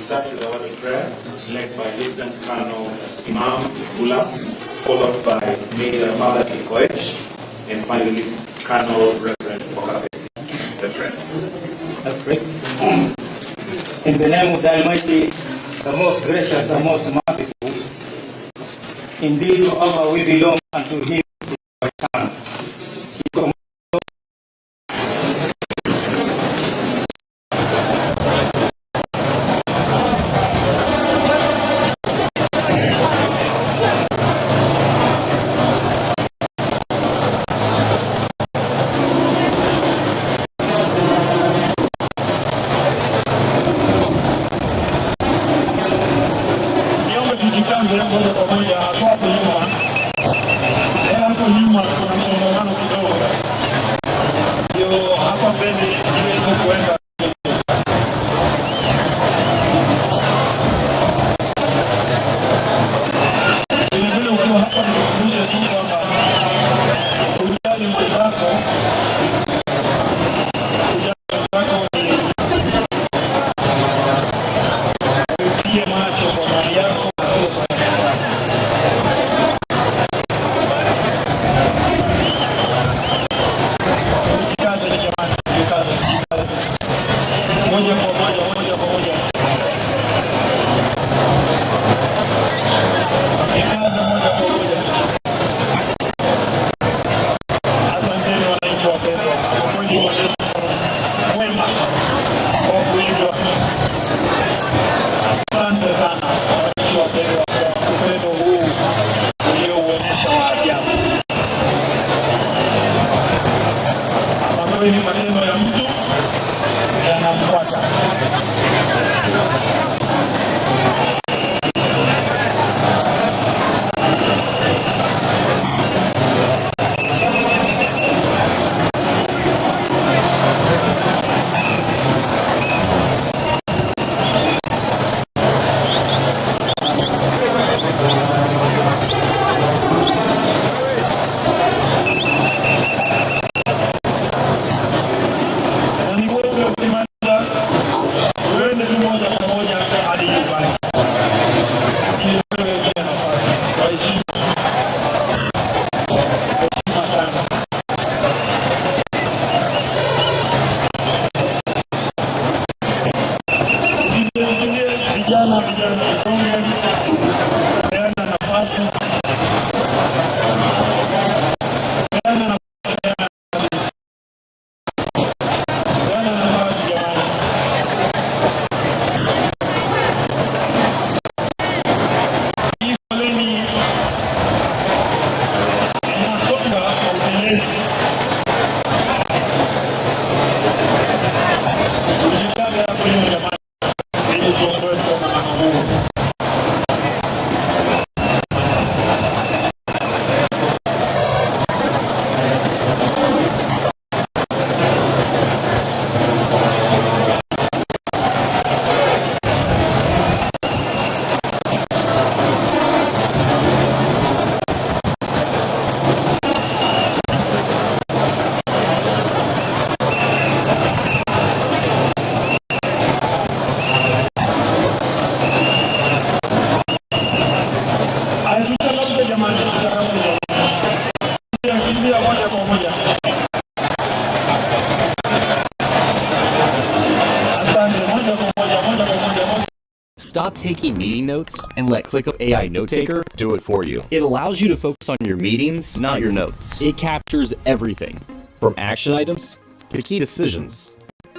start with the word of prayer, led by Lieutenant Colonel Imam Bula, followed by Major Father Kikoech, and finally Colonel Reverend Okapesi. The prayers. Let's pray. In the name of the Almighty, the most gracious, the most merciful, indeed, to Allah we belong, and to Him we return. Stop taking meeting notes and let ClickUp AI Note Taker do it for you. It allows you to focus on your meetings, not your notes. It captures everything, from action items to key decisions.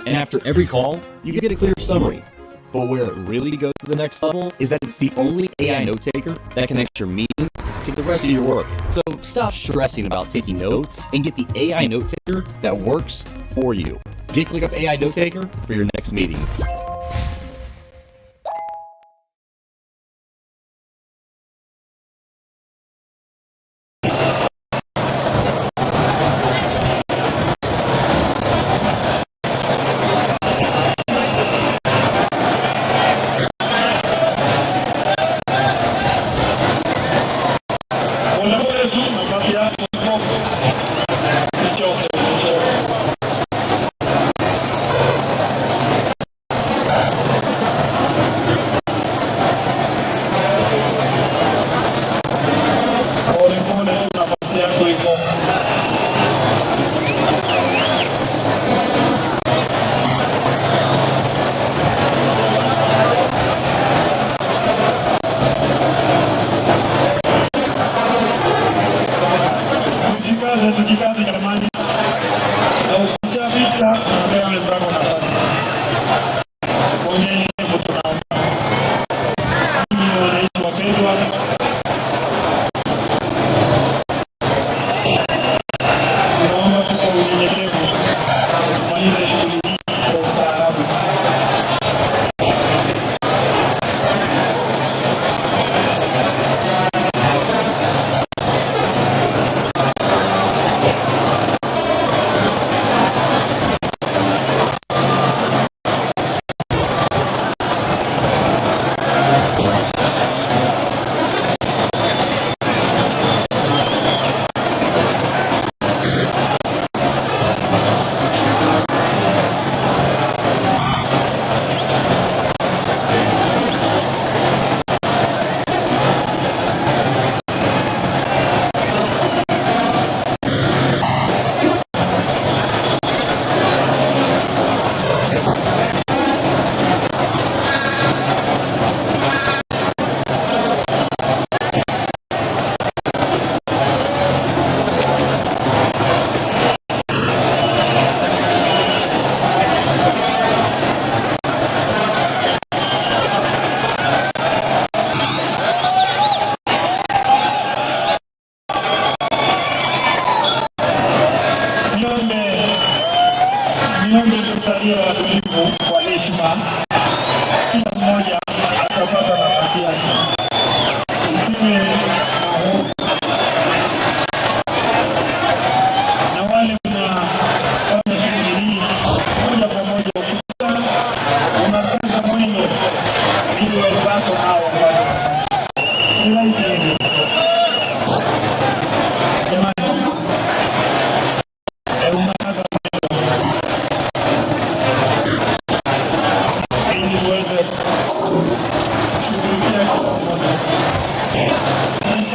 And after every call, you get a clear summary. But where it really goes to the next level is that it's the only AI Note Taker that connects your meetings to the rest of your work. So stop stressing about taking notes and get the AI Note Taker that works for you. Get ClickUp AI Note Taker for your next meeting.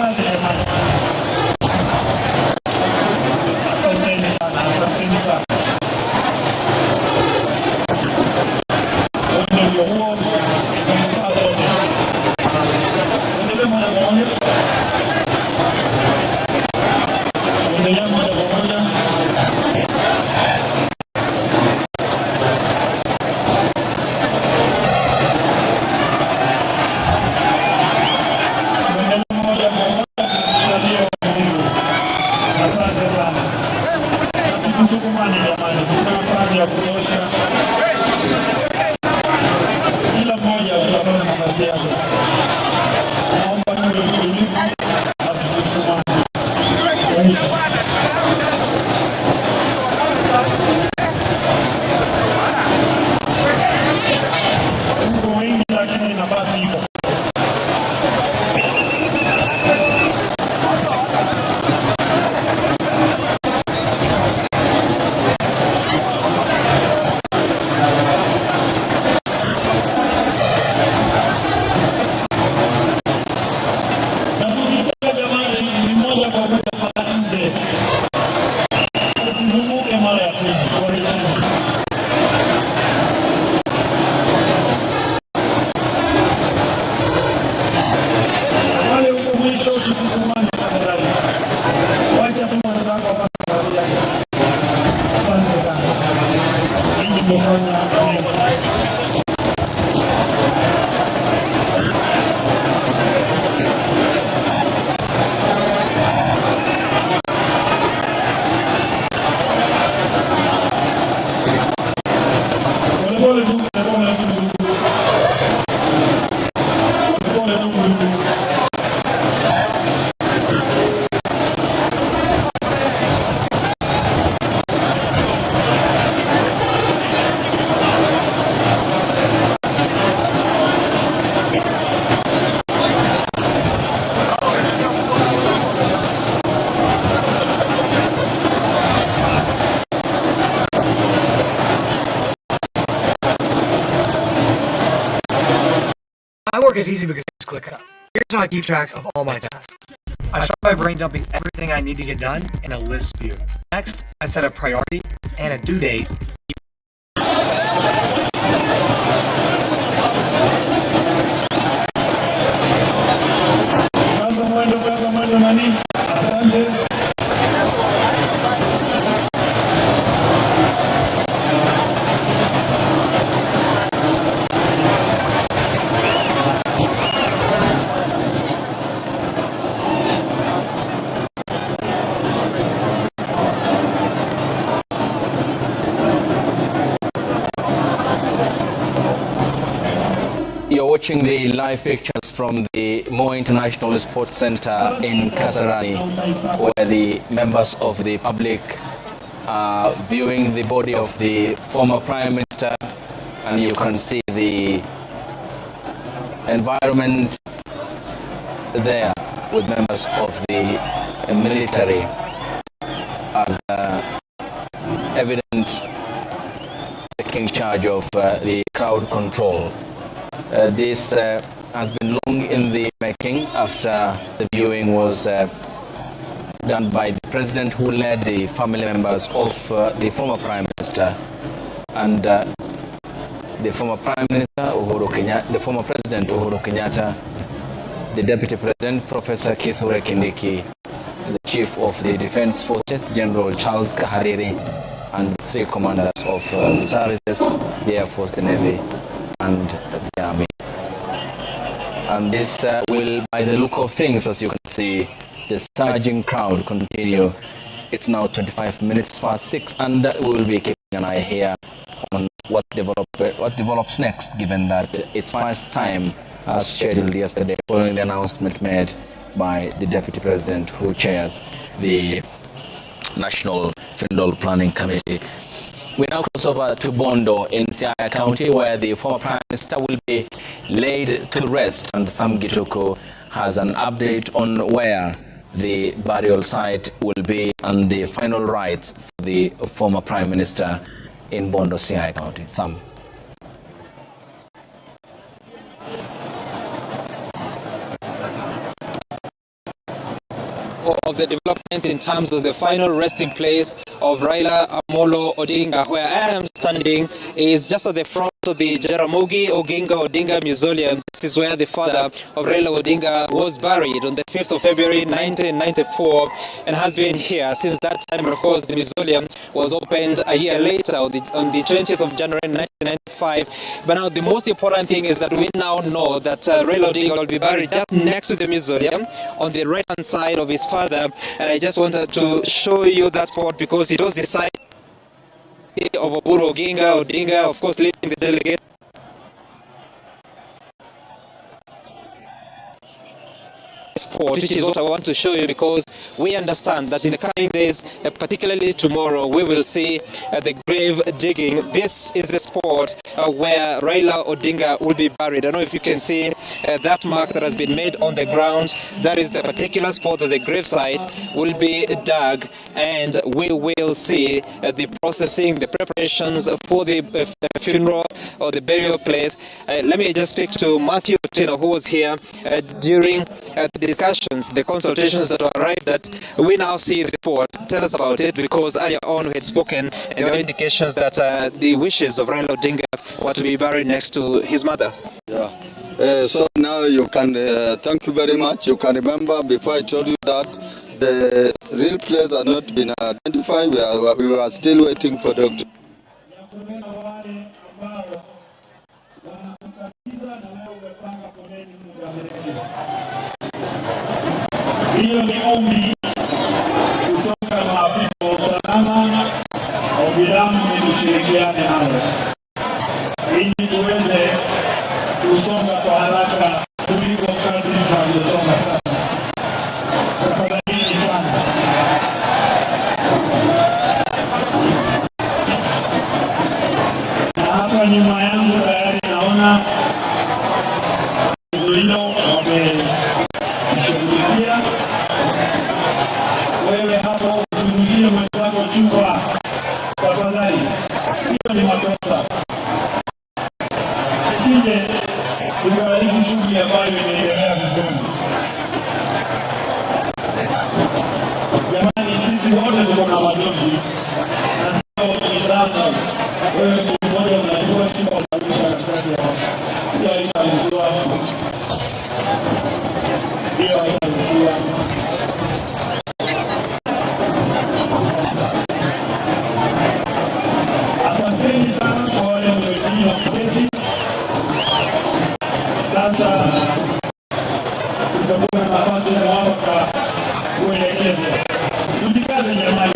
kazi jamani. Asanteni sana, asanteni sana. Ndio huo tunafaa sote. Endelea moja kwa moja. Endelea moja kwa moja. Asante sana. Tusukumane jamani, kuna nafasi ya kutosha. Kila mmoja atapata nafasi yake. Naomba tuwe tulivu na tusukumane. Mungu wengi lakini nafasi ipo. My work is easy because I just click up. Here's how I keep track of all my tasks. I start by brain dumping everything I need to get done in a list view. Next, I set a priority and a due date. You're watching the live pictures from the Moi International Sports Center in Kasarani, where the members of the public are viewing the body of the former Prime Minister, and you can see the environment there with members of the military as evident taking charge of the crowd control. This has been long in the making after the viewing was done by the president who led the family members of the former Prime Minister and the former Prime Minister Uhuru Kenyatta, the former President Uhuru Kenyatta, the Deputy President Professor Kithure Kindiki, the Chief of the Defense Forces General Charles Kahariri, and 3 commanders of the services, the Air Force, the Navy, and the Army. And this will, by the look of things, as you can see, the surging crowd continue. It's now 25 minutes past 6, and we will be keeping an eye here on what develops next, given that it's first time, as scheduled yesterday, following the announcement made by the Deputy President who chairs the National Federal Planning Committee. We now cross over to Bondo in Siaya County, where the former Prime Minister will be laid to rest, and Sam Gituku has an update on where the burial site will be and the final rites for the former Prime Minister in Bondo, Siaya County. Sam. of the developments in terms of the final resting place of Raila Amolo Odinga. Where I am standing is just at the front of the Jaramogi Oginga Odinga Mausoleum. This is where the father of Raila Odinga was buried on the 5th of February 1994 and has been here since that time. Of course, the mausoleum was opened a year later on the 20th of January 1995. But now the most important thing is that we now know that Raila Odinga will be buried just next to the mausoleum on the right hand side of his father. And I just wanted to show you that spot because it was the site of Oburu Odinga, of course, leading the delegate. Sport, which is what I want to show you, because we understand that in the coming days, particularly tomorrow, we will see the grave digging. This is the spot where Raila Odinga will be buried. I don't know if you can see that mark that has been made on the ground. That is the particular spot that the grave site will be dug, and we will see the processing, the preparations for the funeral or the burial place. Let me just speak to Matthew Tino, who was here during the discussions, the consultations that were arrived at. We now see the report. Tell us about it, because earlier on we had spoken and there were indications that the wishes of Raila Odinga were to be buried next to his mother. Yeah. So now you can, thank you very much. You can remember before I told you that the real place had not been identified. We were still waiting for Dr. Hiyo ni ombi kutoka maafisa wa usalama. Ombi langu ni tushirikiane nao ili tuweze kusonga kwa haraka kuliko kadri tunavyosonga sasa. Tafadhali sana. Na hapa nyuma yangu tayari naona hilo wameshughulikia. Wewe hapo usiruhusie mwenzako chumba, tafadhali. Hiyo ni makosa. Sije tukaharibu shughuli ambayo inaendelea vizuri. Jamani, sisi wote tuko na majonzi na sio nidhamu. Wewe mmoja unachukua chumba unarudisha katikati ya watu. Hiyo haitaruhusiwa. Hiyo haitaruhusiwa. Asanteni sana kwa wale mliotii waketi. Sasa tutakuwa na nafasi ya mwafaka kuelekeza. Tujikaze jamani,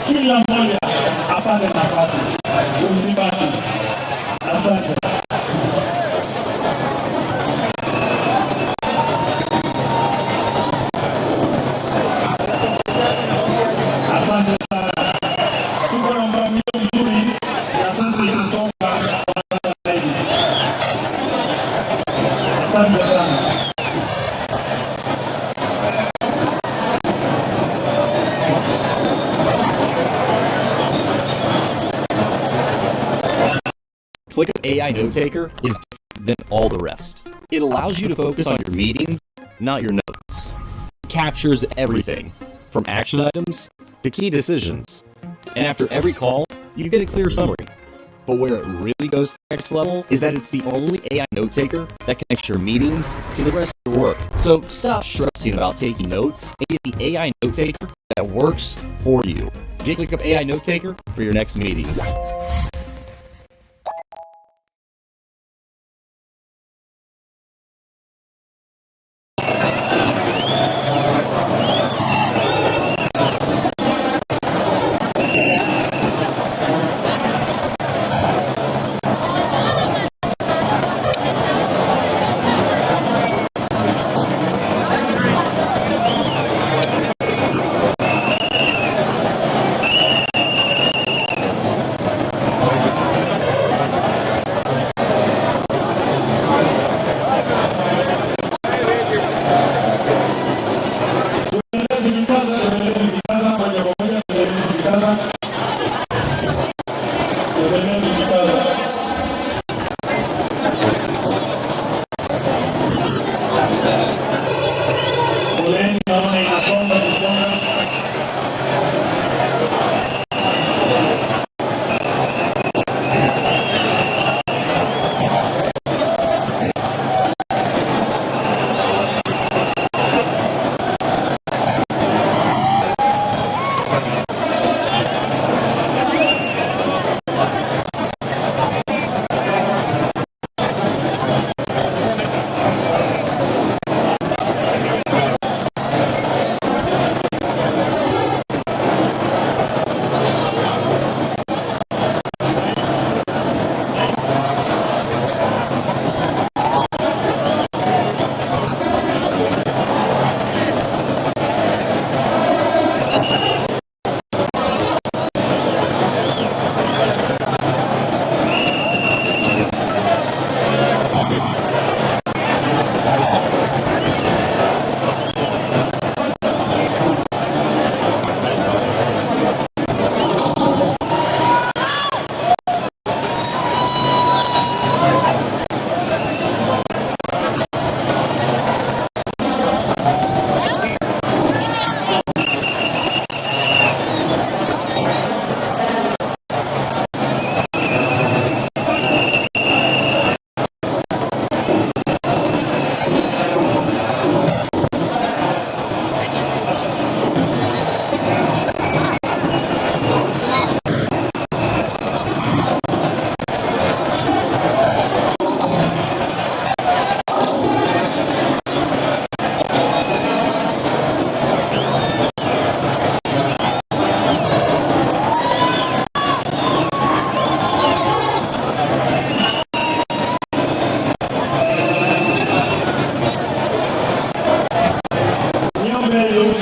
kila mmoja apate nafasi, usibaki. Asante. Asante sana. Tuko na mpangilio mzuri na sasa itasonga kwa zaidi. Asante sana. Click AI Note Taker is different than all the rest. It allows you to focus on your meetings, not your notes. It captures everything, from action items to key decisions. And after every call, you get a clear summary. But where it really goes to the next level is that it's the only AI Note Taker that connects your meetings to the rest of your work. So stop stressing about taking notes and get the AI Note Taker that works for you. Get ClickUp AI Note Taker for your next meeting.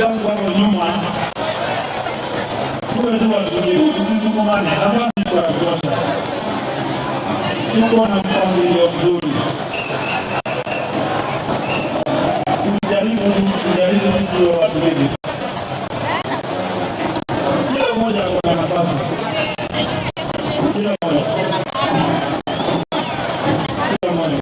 wangu hapo nyuma, tuwe tu watulivu, tusisukumane, nafasi iko ya kutosha. Tuko na mpangilio mzuri. Tujaribu tuwe watulivu. Kila mmoja ana nafasi. Kila mmoja. Kila mmoja.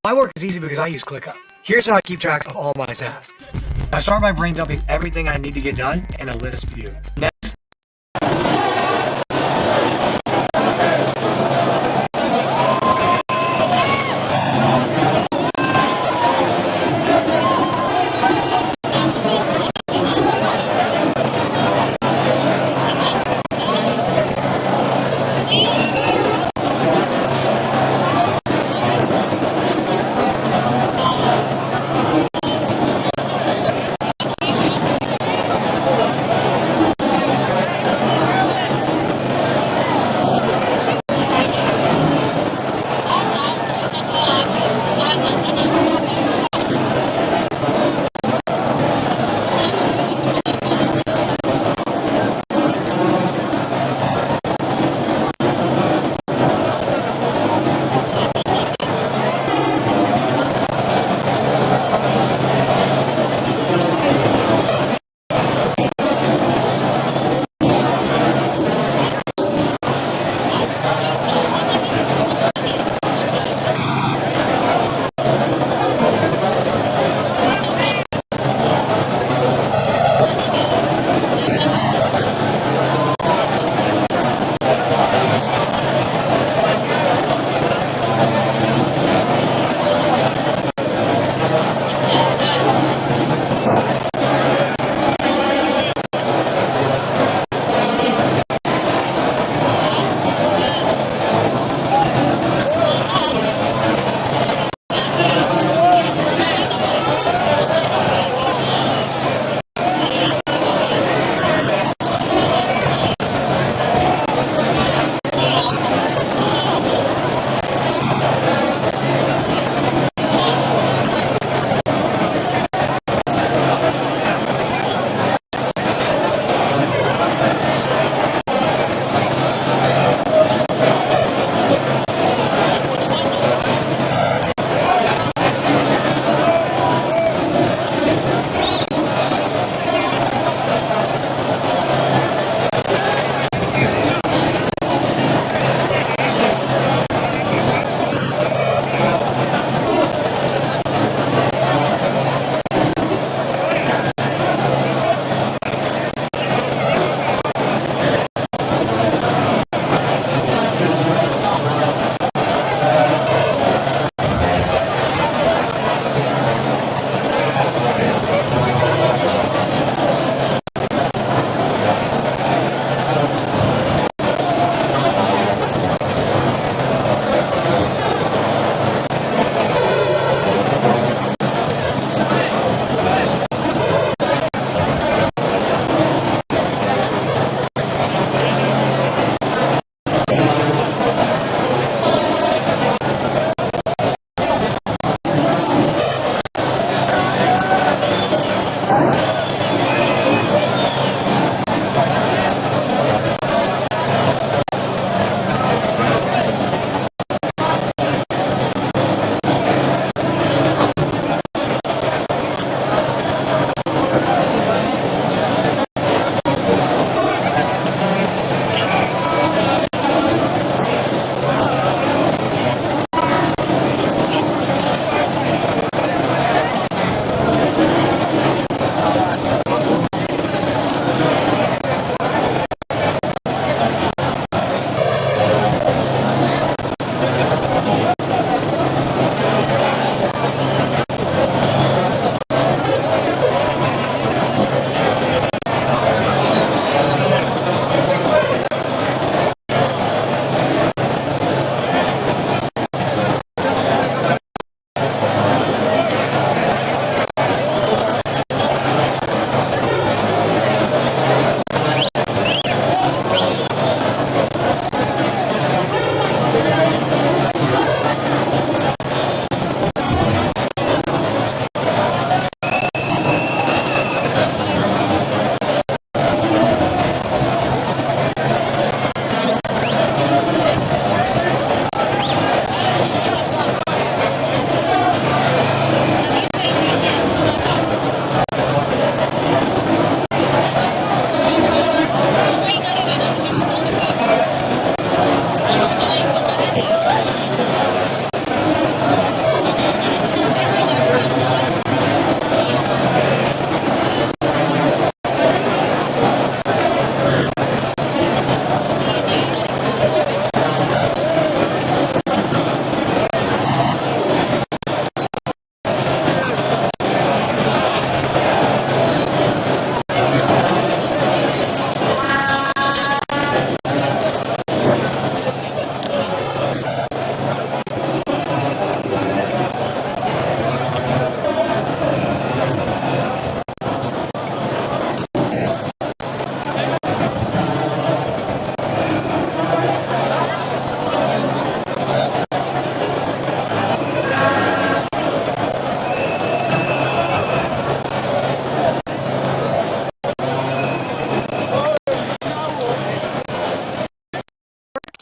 My work is easy because I use ClickUp. Here's how I keep track of all my tasks. I start by brain dumping everything I need to get done in a list view. Next,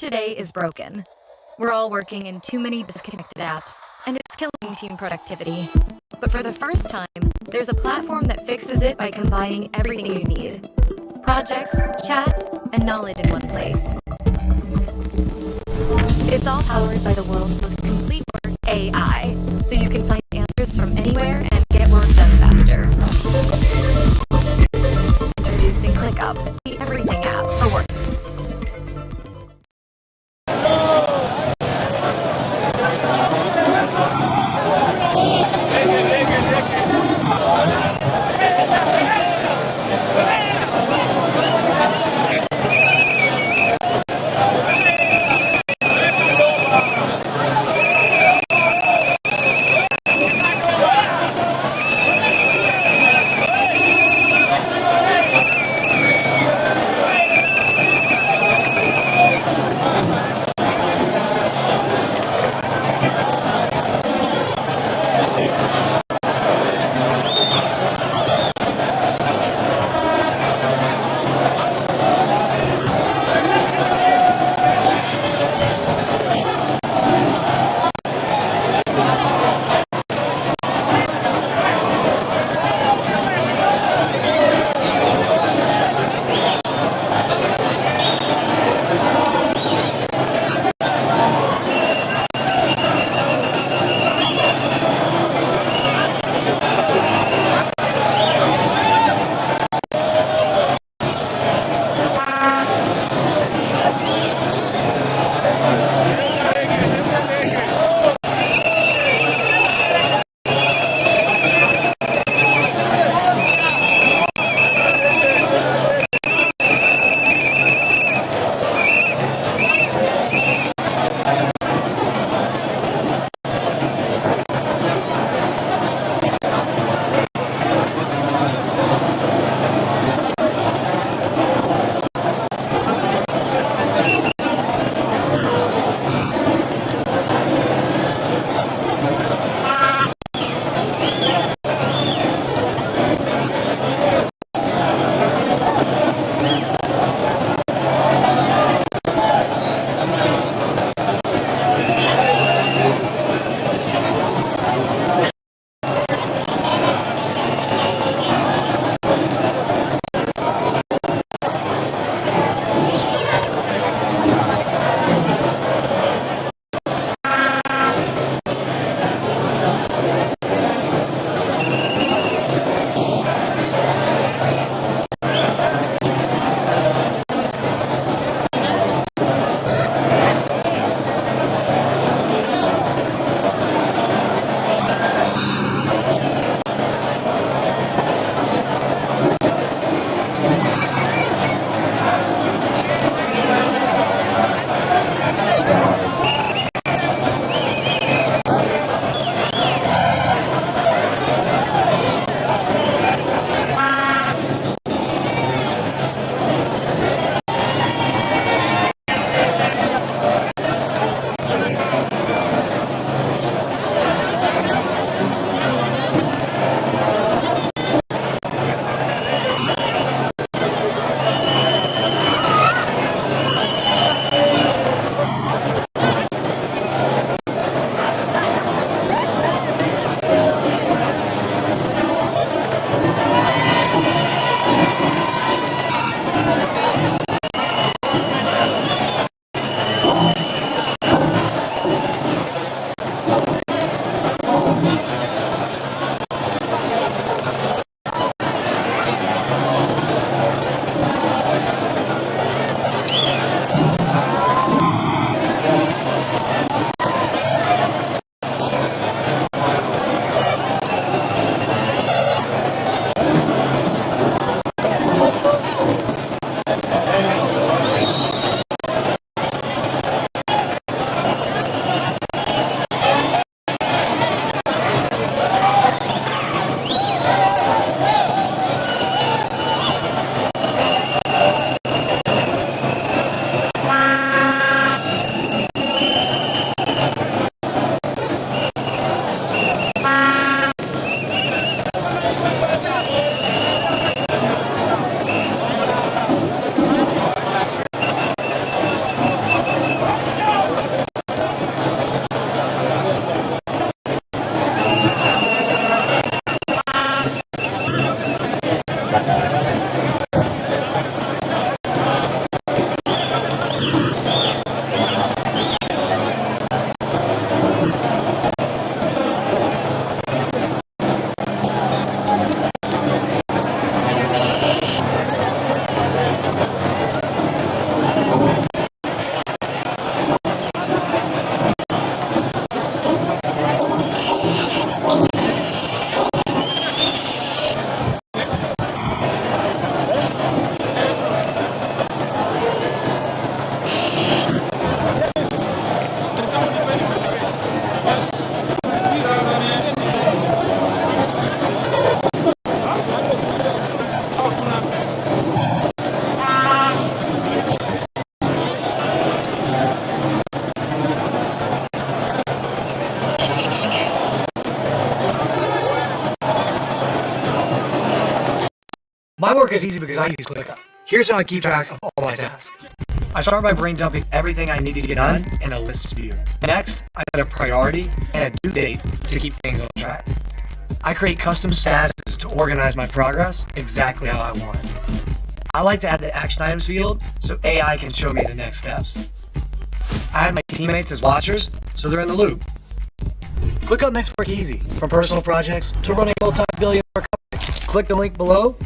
today is broken. We're all working in too many disconnected apps, and it's killing team productivity. But for the first time, there's a platform that fixes it by combining everything you need. Projects, chat, and knowledge in one place. It's all powered by the world's most complete work, AI, so you can find answers from anywhere and get work done faster. Introducing ClickUp, the everything app for work. My work is easy because I use ClickUp. Here's how I keep track of all my tasks. I start by brain dumping everything I need to get done in a list view. Next, I set a priority and a due date to keep things on track. I create custom statuses to organize my progress exactly how I want it. I like to add the action items field so AI can show me the next steps. I add my teammates as watchers so they're in the loop. ClickUp makes work easy, from personal projects to running a multi-billion-dollar company. Click the link below.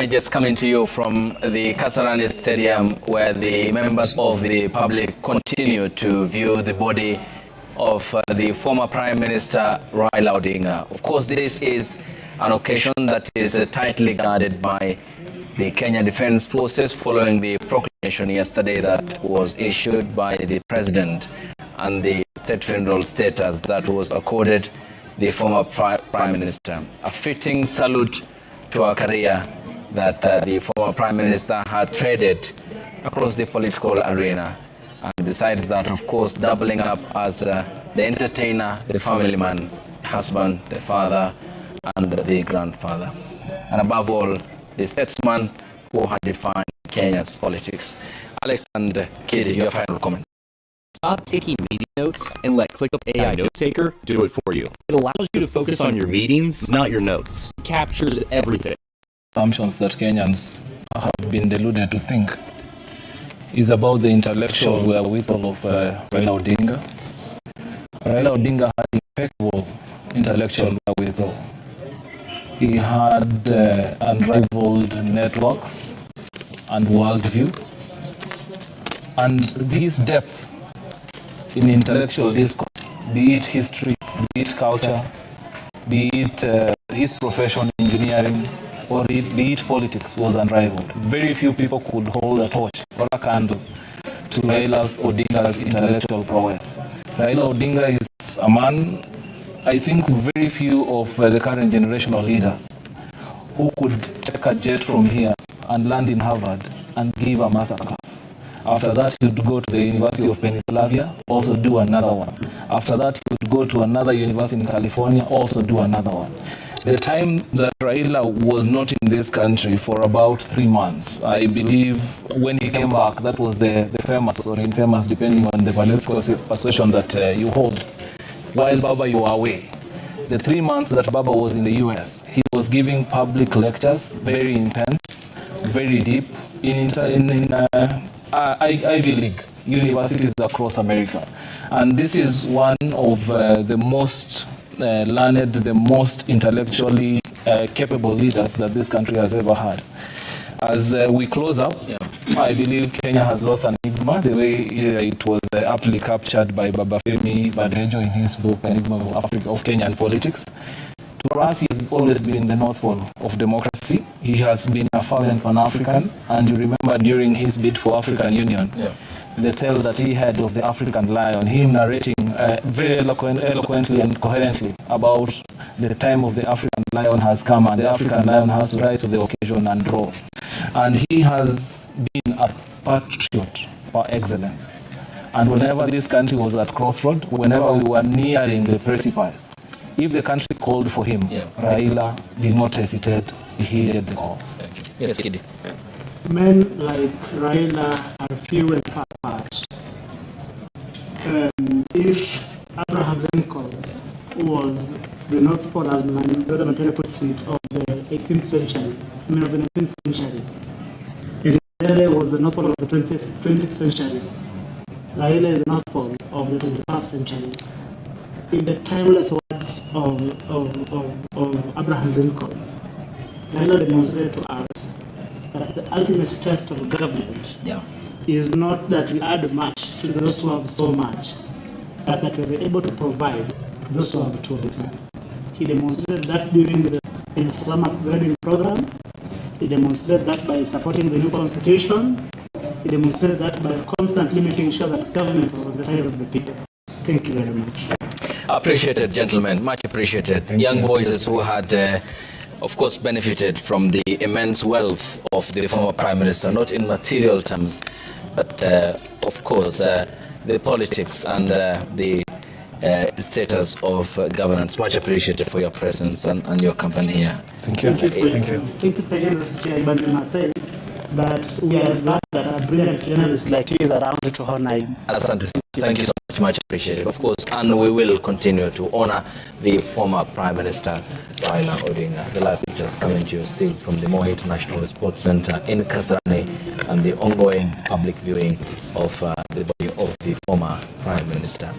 images coming to you from the Kasarani Stadium, where the members of the public continue to view the body of the former Prime Minister Raila Odinga. Of course, this is an occasion that is tightly guarded by the Kenya Defence Forces following the proclamation yesterday that was issued by the President and the state funeral status that was accorded the former Prime Minister. A fitting salute to a career that the former Prime Minister had traded across the political arena. And besides that, of course, doubling up as the entertainer, the family man, husband, the father, and the grandfather. And above all, the statesman who had defined Kenya's politics. Alex and Kidi, your final comment. Stop taking meeting notes and let ClickUp AI Note Taker do it for you. It allows you to focus on your meetings, not your notes. It captures everything. Assumptions that Kenyans have been deluded to think is about the intellectual wherewithal of Raila Odinga. Raila Odinga had impeccable intellectual wherewithal. He had unrivaled networks and worldview, and his depth in intellectual discourse, be it history, be it culture, be it his profession, engineering, or be it politics, was unrivaled. Very few people could hold a torch or a candle to Raila's Odinga's intellectual prowess. Raila Odinga is a man, I think very few of the current generation of leaders who could take a jet from here and land in Harvard and give a masterclass. After that, he would go to the University of Pennsylvania, also do another one. After that, he would go to another university in California, also do another one. The time that Raila was not in this country for about 3 months, I believe when he came back, that was the famous or infamous, depending on the political persuasion that you hold. While Baba, you were away. The 3 months that Baba was in the US, he was giving public lectures, very intense, very deep, in Ivy League universities across America. And this is one of the most learned, the most intellectually capable leaders that this country has ever had. As we close up, I believe Kenya has lost an enigma, the way it was aptly captured by Babafemi Badejo in his book, Enigma of Africa, of Kenyan Politics. To us, he has always been the North Pole of democracy. He has been a fervent Pan-African, and you remember during his bid for African Union, the tale that he had of the African lion, him narrating very eloquently and coherently about the time of the African lion has come, and the African lion has to rise to the occasion and draw. And he has been a patriot par excellence. And whenever this country was at crossroad, whenever we were nearing the precipice, if the country called for him, Raila did not hesitate, he heeded the call. Yes, Kidi. Men like Raila are few and far apart. If Abraham Lincoln was the North Pole, as my brother Matera puts it, of the 18th century, I mean of the 19th century, Nyerere was the North Pole of the 20th century, Raila is the North Pole of the 21st century. In the timeless words of Abraham Lincoln, Raila demonstrated to us that the ultimate test of government is not that we add much to those who have so much, but that we are able to provide to those who have too little. He demonstrated that during the Islam upgrading program. He demonstrated that by supporting the new constitution. He demonstrated that by constantly making sure that government was on the side of the people. Thank you very much. Appreciated, gentlemen, much appreciated. Young voices who had, of course, benefited from the immense wealth of the former Prime Minister, not in material terms, but, of course, the politics and the status of governance. Much appreciated for your presence and your company here. Thank you. Thank you. Thank you for generous chair, but we must say that we are glad that a brilliant journalist like you is around to honor him. Asante. Thank you so much appreciated, of course, and we will continue to honor the former Prime Minister Raila Odinga. The live pictures coming to you still from the Moi International Sports Center in Kasarani, and the ongoing public viewing of the body of the former Prime Minister.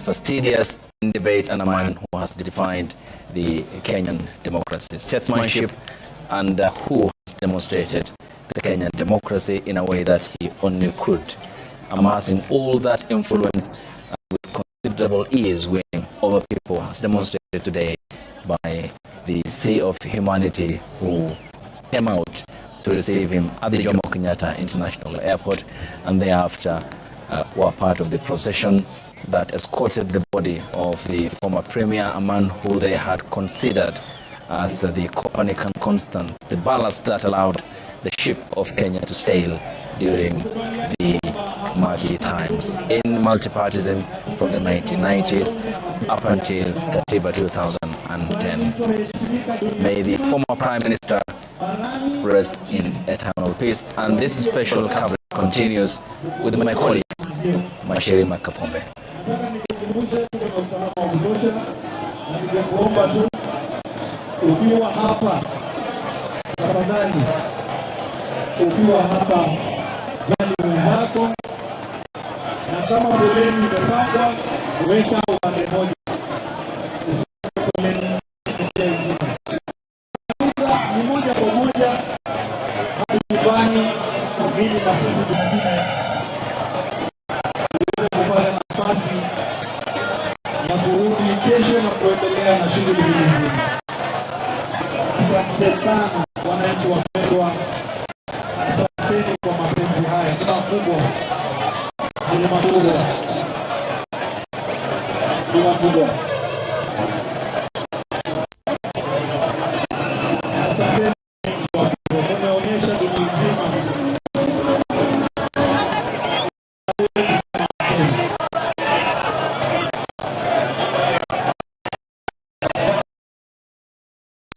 Fastidious in debate, and a man who has defined the Kenyan democracy. Statesmanship and who has demonstrated the Kenyan democracy in a way that he only could, amassing all that influence with considerable ease, winning over people, as demonstrated today by the sea of humanity who came out to receive him at the Jomo Kenyatta International Airport, and thereafter were part of the procession that escorted the body of the former premier, a man who they had considered as the Copernican constant, the ballast that allowed the ship of Kenya to sail during the murky times in multipartism from the 1990s up until Katiba 2010. May the former Prime Minister rest in eternal peace, and this special coverage continues with my colleague Mashiri Makapombe. Ukiwa hapa tafadhali, ukiwa hapa jali wenzako, na kama foleni imepangwa weka upande moja, usiwe foleni nyingine. Ni moja kwa moja hadi nyumbani, ili na sisi wengine tuweze kupata nafasi ya kurudi kesho na kuendelea na shughuli hizi. Asante sana wananchi wapendwa, asanteni kwa mapenzi haya. Ni makubwa, ni makubwa, ni makubwa. Asanteni wapendwa, mmeonyesha dunia nzima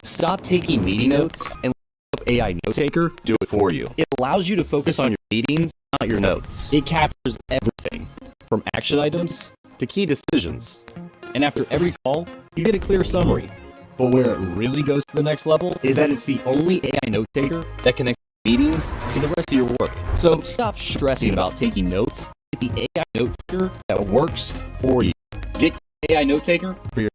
Stop taking meeting notes and let AI Note Taker do it for you. It allows you to focus on your meetings, not your notes. It captures everything, from action items to key decisions. And after every call, you get a clear summary. But where it really goes to the next level is that it's the only AI Note Taker that connects meetings to the rest of your work. So stop stressing about taking notes. Get the AI Note Taker that works for you. Get AI Note Taker for your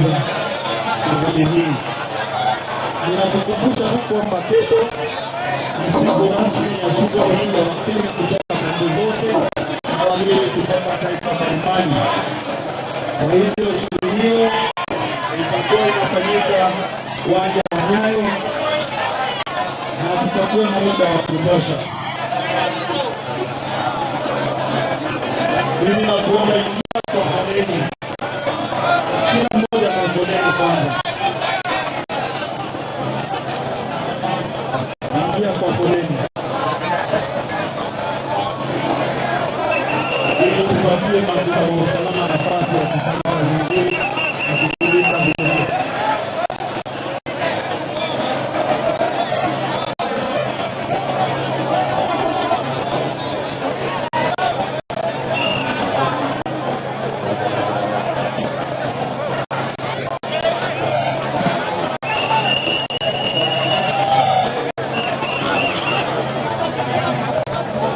kuanza shughuli hii. Ninakukumbusha tu kwamba kesho ni siku rasmi ya shughuli hii ya wageni kutoka pande zote na wageni kutoka taifa mbalimbali. Kwa hivyo shughuli hiyo itakuwa inafanyika uwanja wa Nyayo na tutakuwa na muda wa kutosha. Mimi nakuomba ingia kwa foleni, kila mmoja kwa foleni kwanza. Ingia kwa foleni ili tupatie maafisa wa usalama nafasi ya kufanya kazi nzuri na kukulinda vizuri.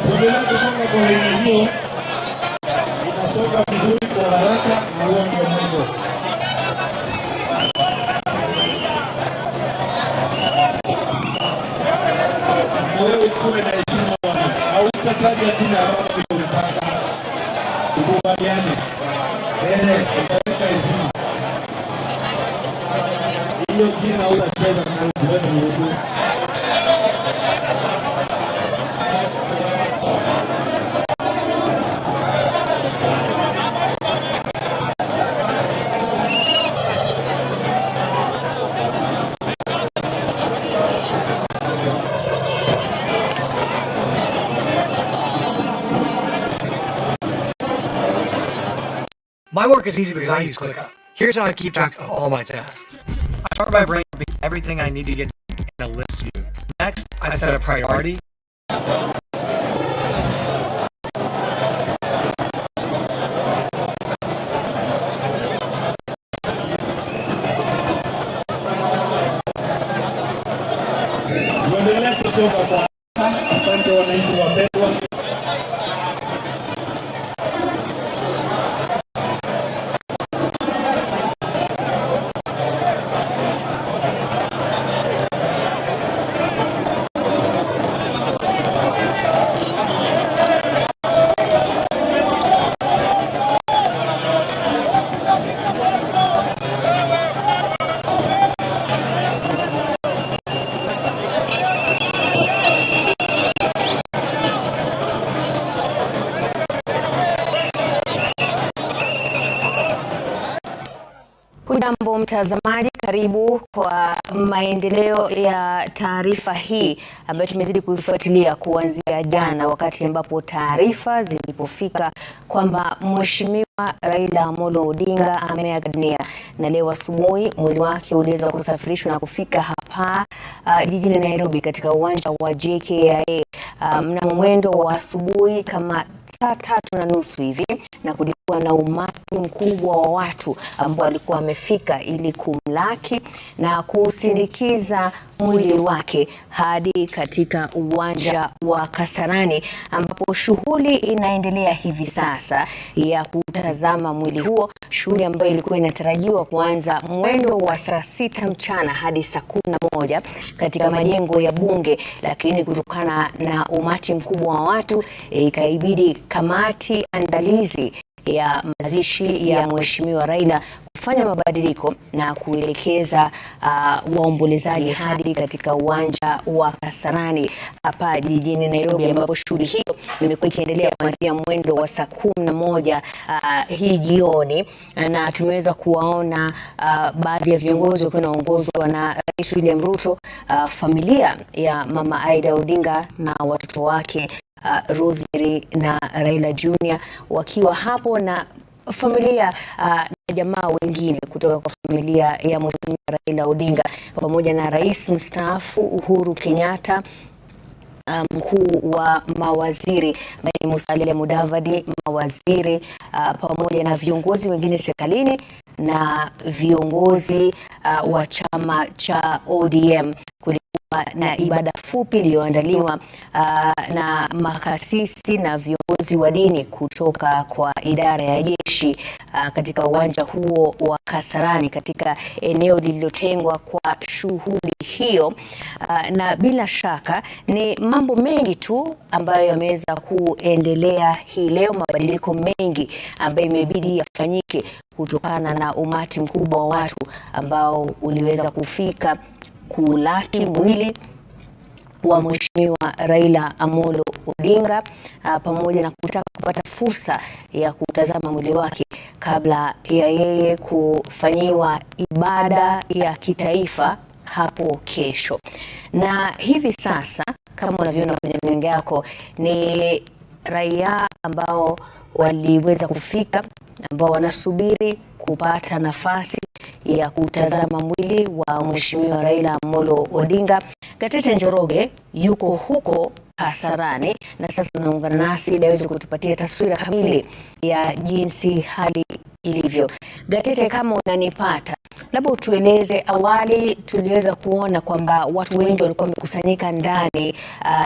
Tuendelea kusonga kwa lini hiyo, inasonga vizuri kwa haraka na huo ndio mwendo. Na wewe kuwe na heshima bwana, hautataja jina ambalo unataka. Tukubaliane. Utaweka heshima. Hiyo jina utacheza na usiweze kuruhusu. My work is easy because I use ClickUp. Here's how I keep track of all my tasks. I start by brain dumping everything I need to get done in a list view. Next, I set a priority. Tuendelee kusonga kwa haraka. Asante wananchi wapendwa. Hujambo mtazamaji, karibu kwa maendeleo ya taarifa hii ambayo tumezidi kuifuatilia kuanzia jana, wakati ambapo taarifa zilipofika kwamba Mheshimiwa Raila Amolo Odinga ameaga dunia, na leo asubuhi mwili wake uliweza kusafirishwa na kufika hapa jijini Nairobi katika uwanja wa JKIA mnamo mwendo wa asubuhi kama saa 3:30 hivi, na kulikuwa na umati mkubwa wa watu ambao walikuwa wamefika ili kumlaki na kusindikiza mwili wake hadi katika uwanja wa Kasarani, ambapo shughuli inaendelea hivi sasa ya kutazama mwili huo, shughuli ambayo ilikuwa inatarajiwa kuanza mwendo wa saa 6 mchana hadi saa 11 katika majengo ya bunge, lakini kutokana na umati mkubwa wa watu ikaibidi kamati andalizi ya mazishi ya Mheshimiwa Raila kufanya mabadiliko na kuelekeza waombolezaji hadi katika uwanja wa Kasarani hapa jijini Nairobi, ambapo shughuli hiyo imekuwa ikiendelea kuanzia mwendo wa saa 11 hii jioni, na tumeweza kuwaona baadhi ya viongozi wakiwa wanaongozwa na Rais William Ruto, familia ya Mama Aida Odinga na watoto wake Rosemary na Raila Junior wakiwa hapo, na familia na jamaa wengine kutoka kwa familia ya Mheshimiwa Raila Odinga, pamoja na Rais mstaafu Uhuru Kenyatta, mkuu wa mawaziri Musalia Mudavadi, mawaziri pamoja na viongozi wengine serikalini na viongozi wa chama cha ODM. Kulikuwa na ibada fupi iliyoandaliwa na makasisi na viongozi wa dini kutoka kwa idara ya jeshi wananchi katika uwanja huo wa Kasarani katika eneo lililotengwa kwa shughuli hiyo. Na bila shaka ni mambo mengi tu ambayo yameweza kuendelea hii leo, mabadiliko mengi ambayo imebidi yafanyike kutokana na umati mkubwa wa watu ambao uliweza kufika kulaki mwili wa Mheshimiwa Raila Amolo Odinga pamoja na kutaka kupata fursa ya kutazama mwili wake kabla ya yeye kufanyiwa ibada ya kitaifa hapo kesho. Na hivi sasa kama unavyoona kwenye runinga yako ni raia ambao waliweza kufika, ambao wanasubiri kupata nafasi ya kutazama mwili wa Mheshimiwa Raila Amolo Odinga. Gatete Njoroge yuko huko Kasarani na sasa anaungana nasi ili aweze kutupatia taswira kamili ya jinsi hali ilivyo. Gatete, kama unanipata, labda utueleze, awali tuliweza kuona kwamba watu wengi walikuwa wamekusanyika ndani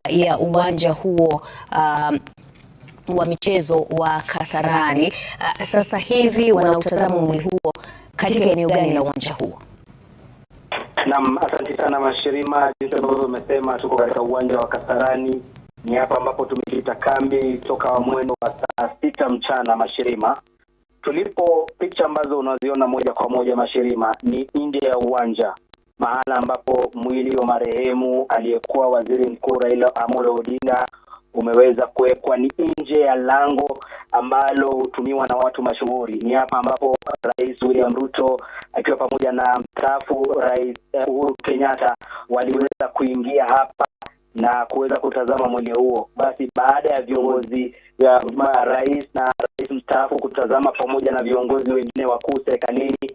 ya uwanja huo wa michezo wa Kasarani. Sasa hivi wanautazama mwili huo katika eneo gani la uwanja huo? Naam, asante sana Mashirima. Jinsi ambavyo umesema, tuko katika uwanja wa Kasarani. Ni hapa ambapo tumekita kambi toka mwendo wa saa 6 mchana Mashirima. Tulipo, picha ambazo unaziona moja kwa moja Mashirima ni nje ya uwanja, mahala ambapo mwili wa marehemu aliyekuwa waziri mkuu Raila Amolo Odinga umeweza kuwekwa. Ni nje ya lango ambalo hutumiwa na watu mashuhuri. Ni hapa ambapo Rais William Ruto akiwa pamoja na mstaafu Rais Uhuru Kenyatta waliweza kuingia hapa na kuweza kutazama mwili huo. Basi baada ya viongozi ya rais na rais mstaafu kutazama pamoja na viongozi wengine wakuu serikalini,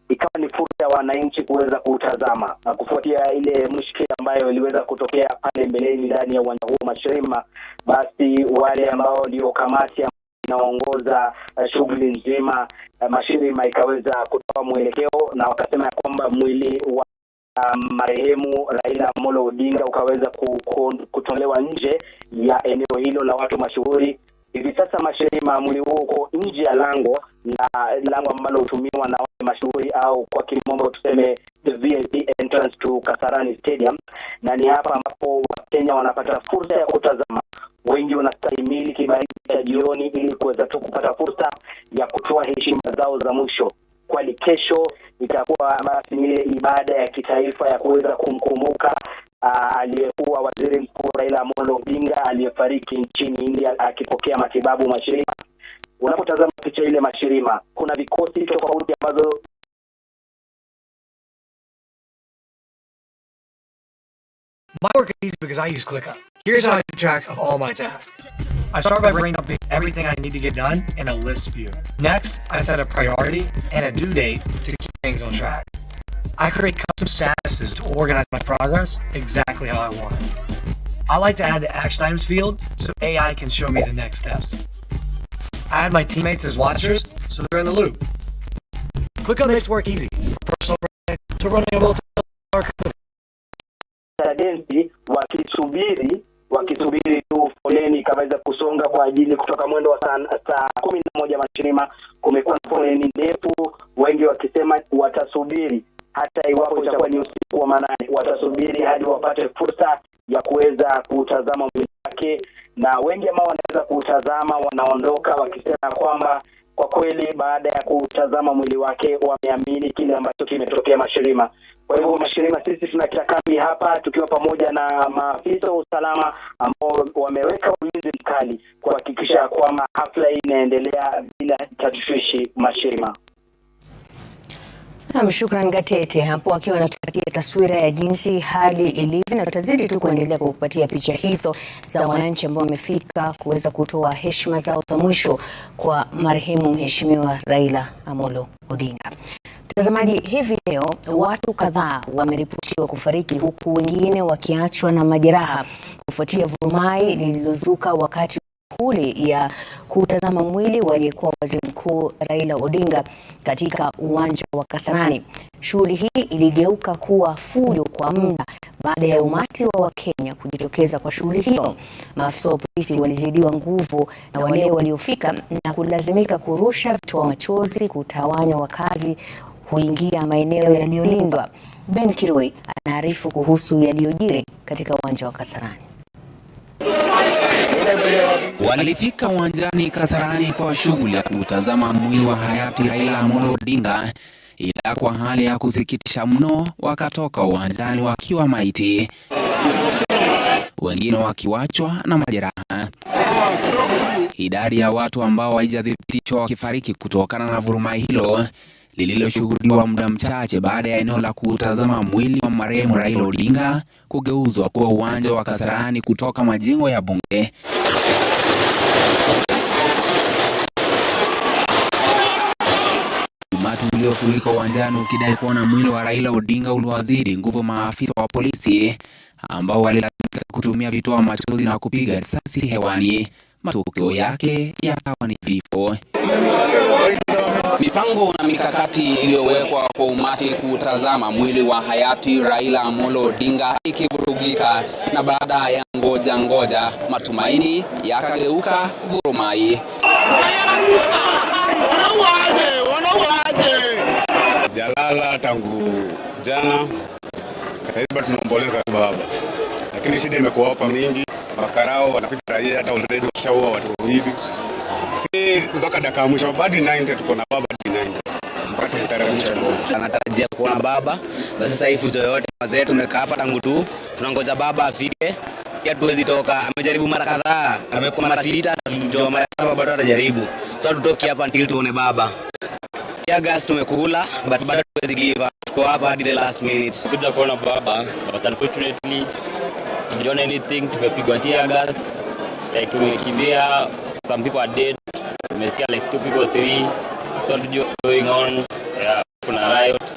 ikawa ni fursa ya wananchi kuweza kutazama na kufuatia ile mushkili ambayo iliweza kutokea pale mbeleni ndani ya uwanja huo Mashirima. Basi wale ambao ndio kamati inaongoza shughuli nzima Mashirima ikaweza kutoa mwelekeo na wakasema kwamba mwili wa marehemu Raila Amolo Odinga ukaweza kutolewa nje ya eneo hilo la watu mashuhuri. Hivi sasa Mashirima, mwili huo uko nje ya lango ambalo hutumiwa na watu mashuhuri, au kwa kimombo tuseme the VIP entrance to Kasarani Stadium, na ni hapa ambapo Wakenya wanapata fursa ya kutazama. Wengi wanastahimili kibaridi cha jioni ili kuweza tu kupata fursa ya kutoa heshima zao za mwisho. Kwani kesho itakuwa basi ile ibada ya kitaifa ya kuweza kumkumbuka aliyekuwa waziri mkuu Raila Amolo Odinga aliyefariki nchini India akipokea matibabu Mashirima. Unapotazama picha ile Mashirima, kuna vikosi tofauti ambazo My work is easy because I use ClickUp. Here's how I keep track of all my tasks. I start by brain dumping everything I need to get done in a list view. Next, I set a priority and a due date to keep things on track. I create custom statuses to organize my progress exactly how I want it. I like to add the action items field so AI can show me the next steps. I add my teammates as watchers so they're in the loop. ClickUp makes work easy, from personal projects to running a multi-hour company. wakisubiri tu foleni ikaweza kusonga kwa ajili kutoka mwendo wa saa 11 Mashirima. Kumekuwa foleni ndefu, wengi wakisema watasubiri hata iwapo itakuwa ni usiku wa manane, watasubiri hadi wapate fursa ya kuweza kutazama mwili wake, na wengi ambao wanaweza kutazama wanaondoka wakisema kwamba kwa kweli baada ya kutazama mwili wake wameamini kile ambacho kimetokea Mashirima. Kwa hivyo Mashirima, sisi tunakita kambi hapa tukiwa pamoja na maafisa wa usalama ambao wameweka ulinzi mkali kuhakikisha kwamba hafla hii inaendelea bila tashwishi Mashirima. Shukrani Gatete hapo akiwa anatupatia taswira ya jinsi hali ilivyo, na tutazidi tu kuendelea kukupatia picha hizo za wananchi ambao wamefika kuweza kutoa heshima zao za mwisho kwa marehemu Mheshimiwa Raila Amolo Odinga. Mtazamaji, hivi leo watu kadhaa wameripotiwa kufariki huku wengine wakiachwa na majeraha kufuatia vurumai lililozuka wakati shughuli ya kutazama mwili wa aliyekuwa waziri mkuu Raila Odinga katika uwanja wa Kasarani. Shughuli hii iligeuka kuwa fujo kwa muda baada ya umati wa Wakenya kujitokeza kwa shughuli hiyo. Maafisa wa polisi walizidiwa nguvu na wale waliofika na kulazimika kurusha vitoa machozi kutawanya wakazi kuingia maeneo yaliyolindwa. Ben Kiroi anaarifu kuhusu yaliyojiri katika uwanja wa Kasarani. Walifika uwanjani Kasarani kwa shughuli ya kutazama mwili wa hayati Raila Amolo Odinga, ila kwa hali ya kusikitisha mno wakatoka uwanjani wakiwa maiti, wengine wakiwachwa na majeraha. Idadi ya watu ambao haijathibitishwa wakifariki kutokana na vurumai hilo lililoshuhudiwa muda mchache baada ya eneo la kutazama mwili wa marehemu Raila Odinga kugeuzwa kuwa uwanja wa Kasarani kutoka majengo ya bunge. Umati uliofurika uwanjani ukidai kuona mwili wa Raila Odinga uliwazidi nguvu maafisa wa polisi ambao walilazimika kutumia vitoa machozi na kupiga risasi hewani. Matokeo yake yakawa ni vifo. Mipango na mikakati iliyowekwa kwa umati kutazama mwili wa hayati Raila Amolo Odinga ikivurugika, na baada ya ngoja matumaini yakageuka vurumai. Jalala tangu jana, sasa tunaomboleza baba, lakini shida imekuwa hapa mingi. Makarao wanapita raia, hata already washaua watu wawili. Si mpaka dakika mwisho badi 90 tuko na baba 90 mpaka tumtarajisha. Anatarajia kuona baba, basi sasa hivi fujo yote wazee tumekaa hapa tangu tu tunangoja baba afike. Si hatuwezi toka, amejaribu mara kadhaa, amekuwa mara 6 ndio mara 7 bado anajaribu. So tutoki hapa until tuone baba. Ya gas tumekula but bado tuwezi give up. Tuko hapa hadi the last minute. Kuja kuona baba, but unfortunately we don't anything. Tumepigwa tear gas, like tumekimbia, some people are dead. Tumesikia like 2 people 3. So what's going on? Yeah, kuna riots.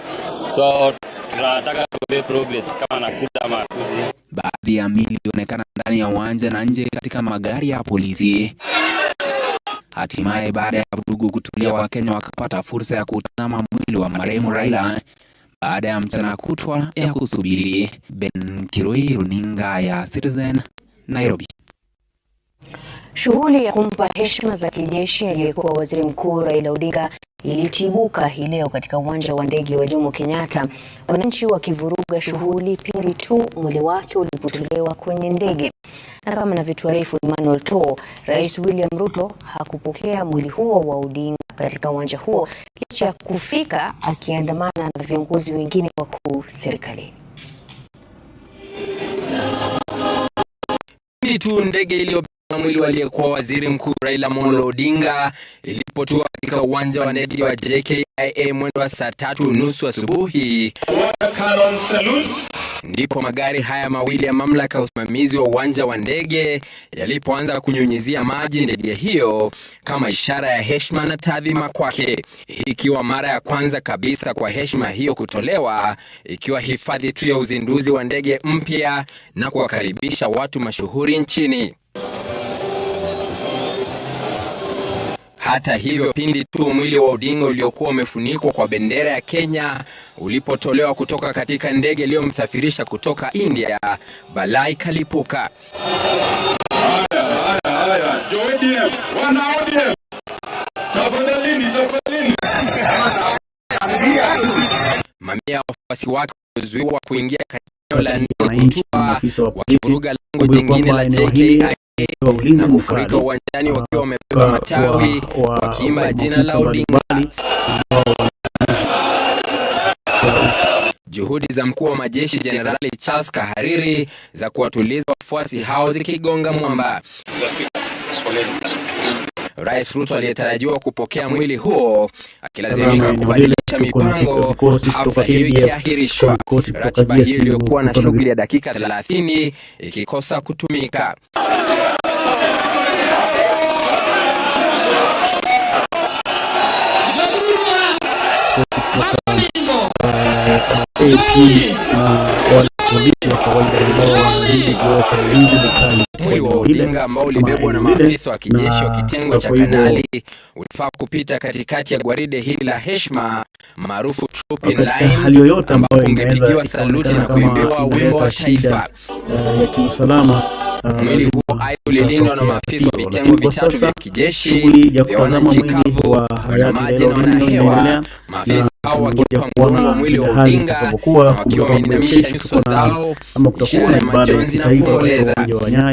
So tunataka tuwe progress kama nakuja ama kuji. Baadhi ya miili ilionekana ndani ya uwanja na nje katika magari ya polisi. Hatimaye baada ya vurugu kutulia, Wakenya wakapata fursa ya kutazama mwili wa marehemu Raila baada ya mchana kutwa ya kusubiri. Ben Kiroi, runinga ya Citizen, Nairobi. Shughuli ya kumpa heshima za kijeshi aliyekuwa waziri mkuu Raila Odinga ilitibuka hii leo katika uwanja wa ndege wa Jomo Kenyatta, wananchi wakivuruga shughuli pindi tu mwili wake ulipotolewa kwenye ndege. Na kama anavyotuarifu Emmanuel To, Rais William Ruto hakupokea mwili huo wa Odinga katika uwanja huo licha ya kufika akiandamana na viongozi wengine wakuu serikalini. Pindi tu ndege iliyobeba mwili aliyekuwa waziri mkuu Raila Amolo Odinga ilipotua katika uwanja wa ndege wa JKIA mwendo wa saa 3:30 asubuhi, ndipo magari haya mawili ya mamlaka ya usimamizi wa uwanja wa ndege yalipoanza kunyunyizia maji ndege hiyo kama ishara ya heshima na taadhima kwake, ikiwa mara ya kwanza kabisa kwa heshima hiyo kutolewa, ikiwa hifadhi tu ya uzinduzi wa ndege mpya na kuwakaribisha watu mashuhuri nchini. Hata hivyo, pindi tu mwili wa Odinga uliokuwa umefunikwa kwa bendera ya Kenya ulipotolewa kutoka katika ndege iliyomsafirisha kutoka India, balaa ikalipuka. Mamia ya wafuasi wake walizuiwa kuingia katika eneo la ndege wakivuruga lango jingine la JKIA na kufurika uwanjani wakiwa wamebeba matawi wakiimba jina la Odinga. Juhudi za mkuu wa majeshi Jenerali Charles Kahariri za kuwatuliza wafuasi hao zikigonga mwamba. Rais Ruto aliyetarajiwa kupokea mwili huo akilazimika kubadilisha mipango, hafla hiyo ikiahirishwa, ratiba hiyo iliyokuwa na shughuli ya dakika 30 ikikosa kutumika. Mwili wa Odinga ambao ulibebwa na maafisa wa kijeshi wa kitengo cha kanali ulifaa kupita katikati ya gwaride hili la heshima maarufu trooping line, ambapo ungepigiwa saluti na kuimbiwa wimbo wa taifa. ya kiusalama. Mwili huo aidha ulilindwa na maafisa wa vitengo vitatu vya kijeshi vya wananchi kavu, wanamaji na wanahewa. Maafisa hao wakipa mgongo mwili wa Odinga na wakiwa wameinamisha nyuso zao, ishara ya majonzi na kuomboleza.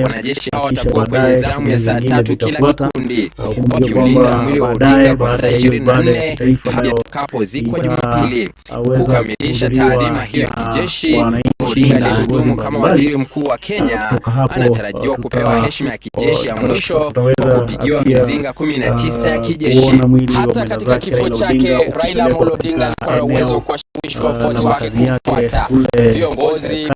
Wanajeshi hao watakuwa kwenye zamu ya saa 3 kila kikundi, wakiulinda mwili wa Odinga kwa saa 24 hadi atakapozikwa Jumapili. Kukamilisha taadhima hiyo ya kijeshi, Odinga alihudumu kama waziri mkuu wa Kenya. Anatarajiwa kupewa heshima ya kijeshi ya mwisho kwa kupigiwa mizinga 19 ya kijeshi. Hata katika kifo chake, Raila Amolo Odinga alikuwa na uwezo wa kuwashawishi wafuasi wake kufuata viongozi